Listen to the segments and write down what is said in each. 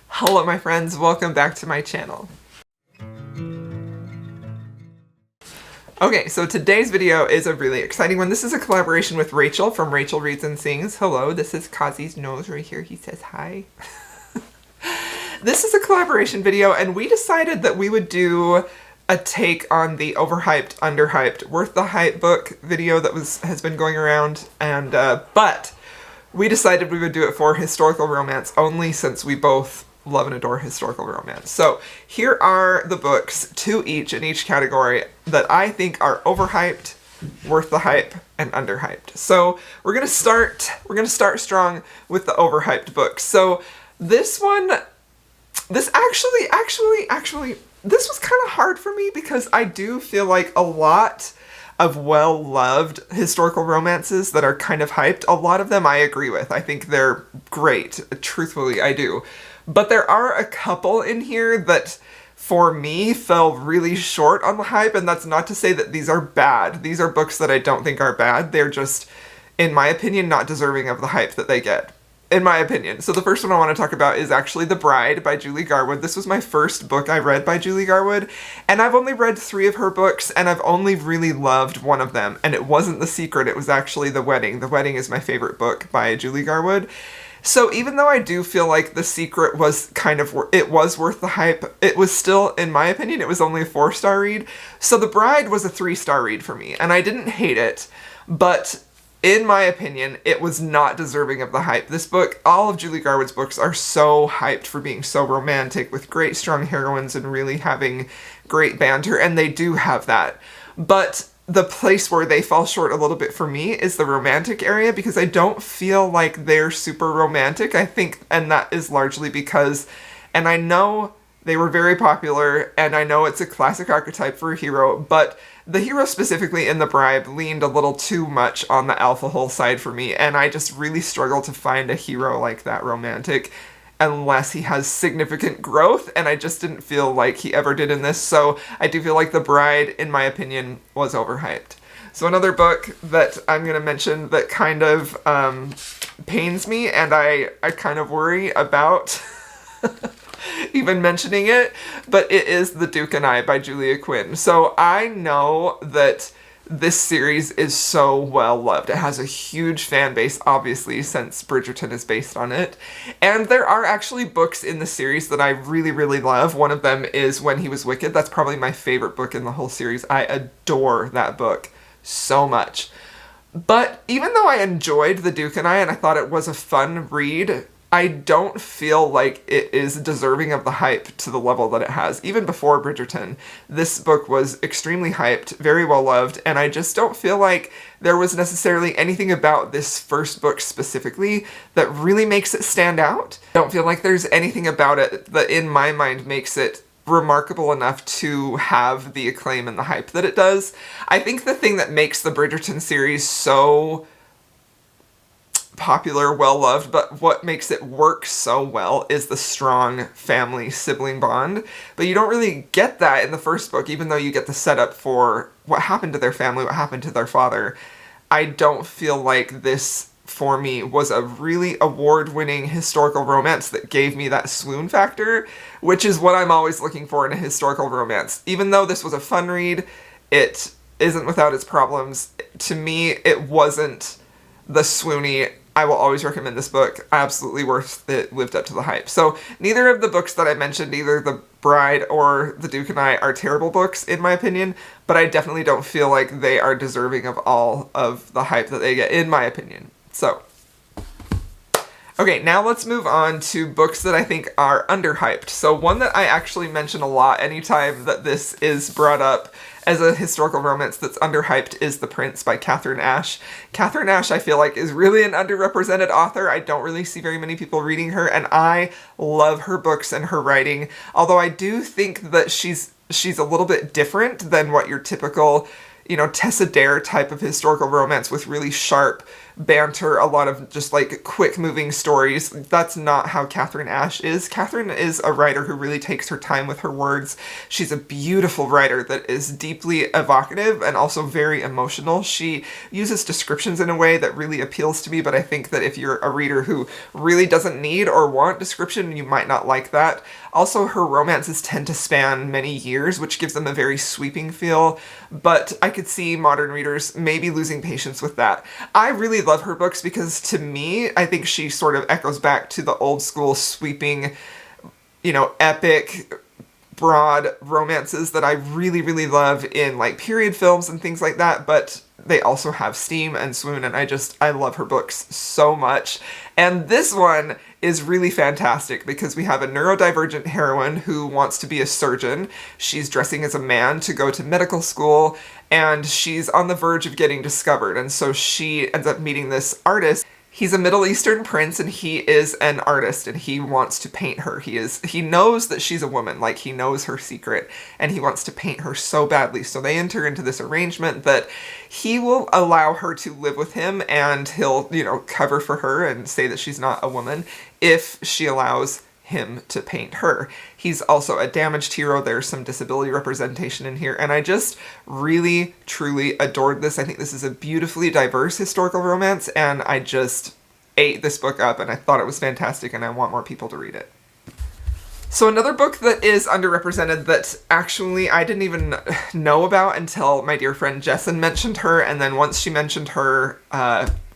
Hello my friends, welcome back to my channel. Okay, so today's video is a really exciting one. This is a collaboration with Rachel from Rachel Reads and Sings. Hello, this is Kazi's nose right here. He says hi. This is a collaboration video and we decided that we would do a take on the Overhyped, Underhyped, Worth the Hype book video that has been going around, and but we decided we would do it for historical romance only since we both love and adore historical romance. So here are the books, two each in each category, that I think are overhyped, worth the hype, and underhyped. So we're gonna start strong with the overhyped books. So this one, this actually, this was kind of hard for me because I do feel like a lot of well-loved historical romances that are kind of hyped, a lot of them I agree with. I think they're great. Truthfully, I do. But there are a couple in here that, for me, fell really short on the hype, and that's not to say that these are bad. These are books that I don't think are bad. They're just, in my opinion, not deserving of the hype that they get. In my opinion. So the first one I want to talk about is actually The Bride by Julie Garwood. This was my first book I read by Julie Garwood, and I've only read 3 of her books, and I've only really loved one of them, and it wasn't The Secret, it was actually The Wedding. The Wedding is my favorite book by Julie Garwood. So even though I do feel like The Secret was kind of, it was worth the hype, it was still, in my opinion, it was only a 4-star read. So The Bride was a 3-star read for me, and I didn't hate it, but in my opinion, it was not deserving of the hype. This book, all of Julie Garwood's books are so hyped for being so romantic with great strong heroines and really having great banter, and they do have that. But the place where they fall short a little bit for me is the romantic area, because I don't feel like they're super romantic. I think, and that is largely because, and I know they were very popular, and I know it's a classic archetype for a hero, but the hero specifically in The Bride leaned a little too much on the alpha hole side for me, and I just really struggle to find a hero like that romantic unless he has significant growth, and I just didn't feel like he ever did in this, so I do feel like The Bride, in my opinion, was overhyped. So another book that I'm going to mention that kind of pains me, and I kind of worry about even mentioning it, but it is The Duke and I by Julia Quinn. So I know that this series is so well loved. It has a huge fan base, obviously, since Bridgerton is based on it. And there are actually books in the series that I really, really love. One of them is When He Was Wicked. That's probably my favorite book in the whole series. I adore that book so much. But even though I enjoyed The Duke and I thought it was a fun read, I don't feel like it is deserving of the hype to the level that it has. Even before Bridgerton, this book was extremely hyped, very well loved, and I just don't feel like there was necessarily anything about this first book specifically that really makes it stand out. I don't feel like there's anything about it that in my mind makes it remarkable enough to have the acclaim and the hype that it does. I think the thing that makes the Bridgerton series so popular, well-loved, but what makes it work so well is the strong family sibling bond. But you don't really get that in the first book, even though you get the setup for what happened to their family, what happened to their father. I don't feel like this, for me, was a really award-winning historical romance that gave me that swoon factor, which is what I'm always looking for in a historical romance. Even though this was a fun read, it isn't without its problems. To me, it wasn't the swoony, I will always recommend this book, absolutely worth it, lived up to the hype. So neither of the books that I mentioned, either The Bride or The Duke and I, are terrible books in my opinion, but I definitely don't feel like they are deserving of all of the hype that they get, in my opinion. So, okay, now let's move on to books that I think are underhyped. So one that I actually mention a lot anytime that this is brought up as a historical romance that's underhyped is The Prince by Catherine Ashe. Catherine Ashe, I feel like, is really an underrepresented author. I don't really see very many people reading her, and I love her books and her writing, although I do think that she's a little bit different than what your typical, you know, Tessa Dare type of historical romance with really sharp, banter, a lot of just like quick moving stories. That's not how Catherine Ash is. Catherine is a writer who really takes her time with her words. She's a beautiful writer that is deeply evocative and also very emotional. She uses descriptions in a way that really appeals to me, but I think that if you're a reader who really doesn't need or want description, you might not like that. Also, her romances tend to span many years, which gives them a very sweeping feel, but I could see modern readers maybe losing patience with that. I really love her books because, to me, I think she sort of echoes back to the old school sweeping, epic, broad romances that I really, really love in like period films and things like that, but they also have steam and swoon, and I love her books so much. And this one is really fantastic because we have a neurodivergent heroine who wants to be a surgeon. She's dressing as a man to go to medical school, and she's on the verge of getting discovered, and so she ends up meeting this artist. He's a Middle Eastern prince, and he is an artist, and he wants to paint her. He knows that she's a woman, like he knows her secret, and he wants to paint her so badly. So they enter into this arrangement that he will allow her to live with him, and he'll, cover for her and say that she's not a woman if she allows him to paint her. He's also a damaged hero. There's some disability representation in here, and I just really, truly adored this. I think this is a beautifully diverse historical romance, and I just ate this book up, and I thought it was fantastic, and I want more people to read it. So another book that is underrepresented that actually I didn't even know about until my dear friend Jessin mentioned her, and then once she mentioned her,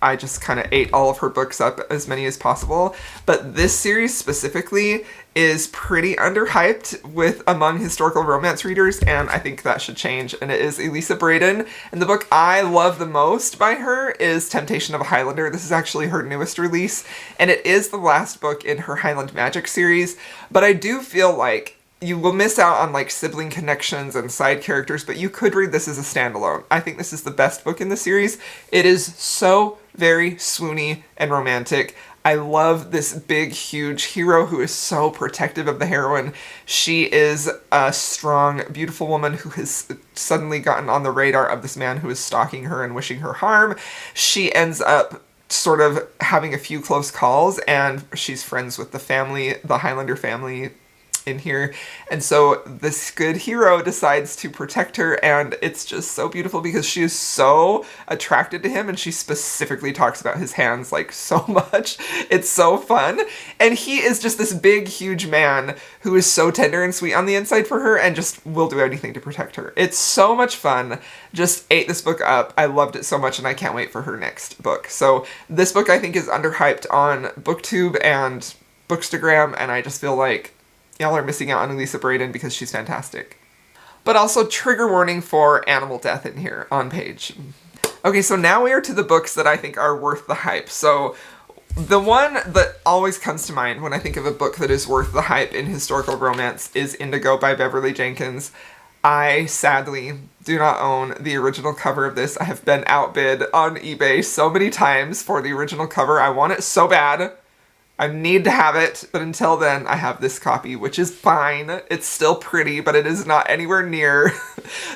I just kind of ate all of her books up, as many as possible. But this series specifically is pretty underhyped among historical romance readers, and I think that should change. And it is Elisa Braden, and the book I love the most by her is Temptation of a Highlander. This is actually her newest release, and it is the last book in her Highland Magic series, but I do feel like you will miss out on like sibling connections and side characters, but you could read this as a standalone. I think this is the best book in the series. It is so very swoony and romantic. I love this big, huge hero who is so protective of the heroine. She is a strong, beautiful woman who has suddenly gotten on the radar of this man who is stalking her and wishing her harm. She ends up sort of having a few close calls, and she's friends with the Highlander family in here, and so this good hero decides to protect her, and it's just so beautiful because she is so attracted to him, and she specifically talks about his hands like so much. It's so fun, and he is just this big, huge man who is so tender and sweet on the inside for her and just will do anything to protect her. It's so much fun. Just ate this book up. I loved it so much, and I can't wait for her next book. So this book I think is underhyped on BookTube and Bookstagram, and I just feel like y'all are missing out on Elisa Braden because she's fantastic. But also trigger warning for animal death in here on page. Okay, so now we are to the books that I think are worth the hype. So the one that always comes to mind when I think of a book that is worth the hype in historical romance is Indigo by Beverly Jenkins. I sadly do not own the original cover of this. I have been outbid on eBay so many times for the original cover. I want it so bad. I need to have it, but until then, I have this copy, which is fine. It's still pretty, but it is not anywhere near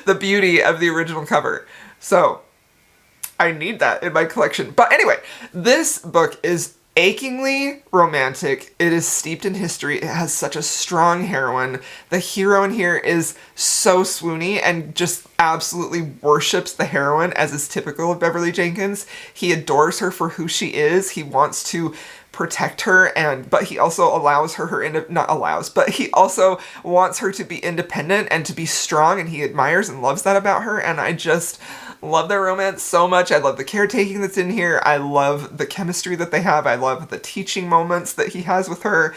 the beauty of the original cover. So, I need that in my collection. But anyway, this book is achingly romantic. It is steeped in history. It has such a strong heroine. The hero in here is so swoony and just absolutely worships the heroine, as is typical of Beverly Jenkins. He adores her for who she is. He wants to protect her, but he also he also wants her to be independent and to be strong, and he admires and loves that about her, and I just love their romance so much. I love the caretaking that's in here. I love the chemistry that they have. I love the teaching moments that he has with her.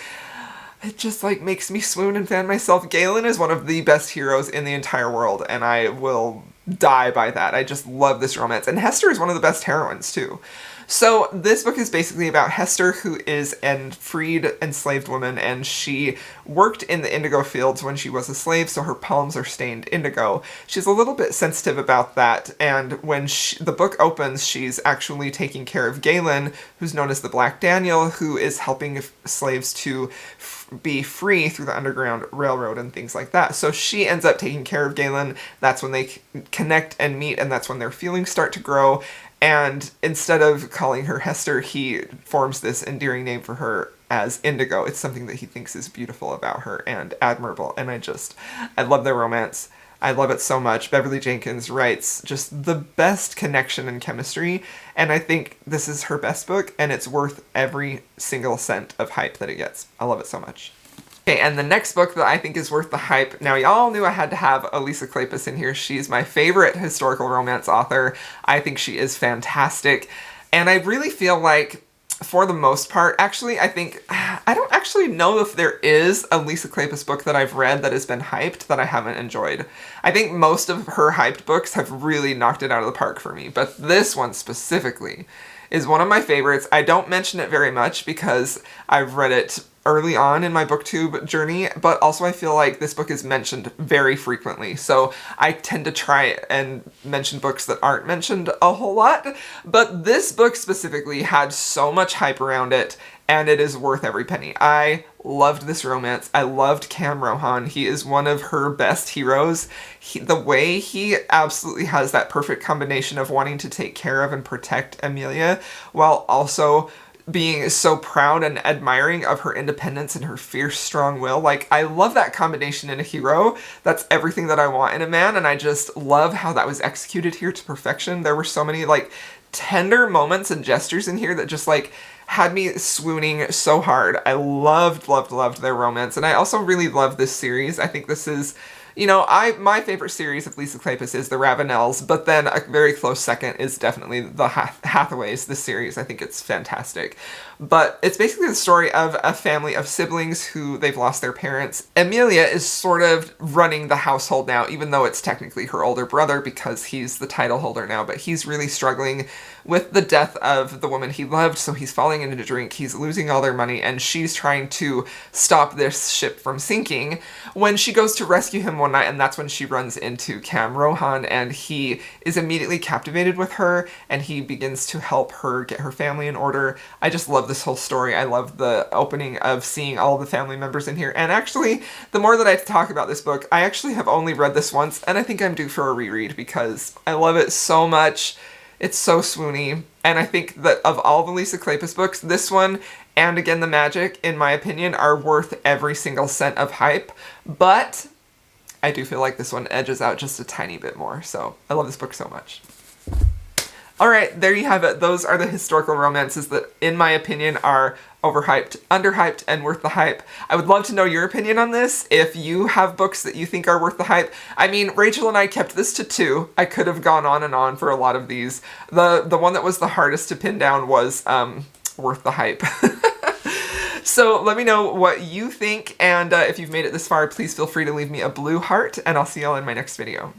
It just like makes me swoon and fan myself. Galen is one of the best heroes in the entire world, and I will die by that. I just love this romance, and Hester is one of the best heroines too. So this book is basically about Hester, who is a freed, enslaved woman, and she worked in the indigo fields when she was a slave, so her palms are stained indigo. She's a little bit sensitive about that, and when the book opens, she's actually taking care of Galen, who's known as the Black Daniel, who is helping slaves to be free through the Underground Railroad and things like that. So she ends up taking care of Galen. That's when they connect and meet, and that's when their feelings start to grow. And instead of calling her Hester, he forms this endearing name for her as Indigo. It's something that he thinks is beautiful about her and admirable. And I love their romance. I love it so much. Beverly Jenkins writes just the best connection and chemistry, and I think this is her best book, and it's worth every single cent of hype that it gets. I love it so much. Okay, and the next book that I think is worth the hype, now y'all knew I had to have Elisa Kleypas in here. She's my favorite historical romance author. I think she is fantastic, and I really feel like, for the most part, actually, I don't actually know if there is a Lisa Kleypas book that I've read that has been hyped that I haven't enjoyed. I think most of her hyped books have really knocked it out of the park for me, but this one specifically is one of my favorites. I don't mention it very much because I've read it early on in my booktube journey, but also I feel like this book is mentioned very frequently, so I tend to try and mention books that aren't mentioned a whole lot, but this book specifically had so much hype around it, and it is worth every penny. I loved this romance. I loved Cam Rohan. He is one of her best heroes. The way he absolutely has that perfect combination of wanting to take care of and protect Amelia while also being so proud and admiring of her independence and her fierce, strong will. Like, I love that combination in a hero. That's everything that I want in a man, and I just love how that was executed here to perfection. There were so many, like, tender moments and gestures in here that just, like, had me swooning so hard. I loved, loved, loved their romance, and I also really love this series. I think this is, you know, my favorite series of Lisa Kleypas is the Ravenels, but then a very close second is definitely the Hathaways, this series. I think it's fantastic. But it's basically the story of a family of siblings who they've lost their parents. Amelia is sort of running the household now, even though it's technically her older brother because he's the title holder now, but he's really struggling with the death of the woman he loved, so he's falling into drink, he's losing all their money, and she's trying to stop this ship from sinking when she goes to rescue him one night, and that's when she runs into Cam Rohan, and he is immediately captivated with her, and he begins to help her get her family in order. I just love this whole story. I love the opening of seeing all the family members in here, and actually, the more that I talk about this book, I actually have only read this once, and I think I'm due for a reread because I love it so much. It's so swoony, and I think that of all the Lisa Kleypas books, this one and Again the Magic, in my opinion, are worth every single cent of hype, but I do feel like this one edges out just a tiny bit more, so I love this book so much. Alright, there you have it. Those are the historical romances that, in my opinion, are overhyped, underhyped, and worth the hype. I would love to know your opinion on this, if you have books that you think are worth the hype. I mean, Rachel and I kept this to 2. I could have gone on and on for a lot of these. The one that was the hardest to pin down was worth the hype. So let me know what you think, and if you've made it this far, please feel free to leave me a blue heart, and I'll see y'all in my next video.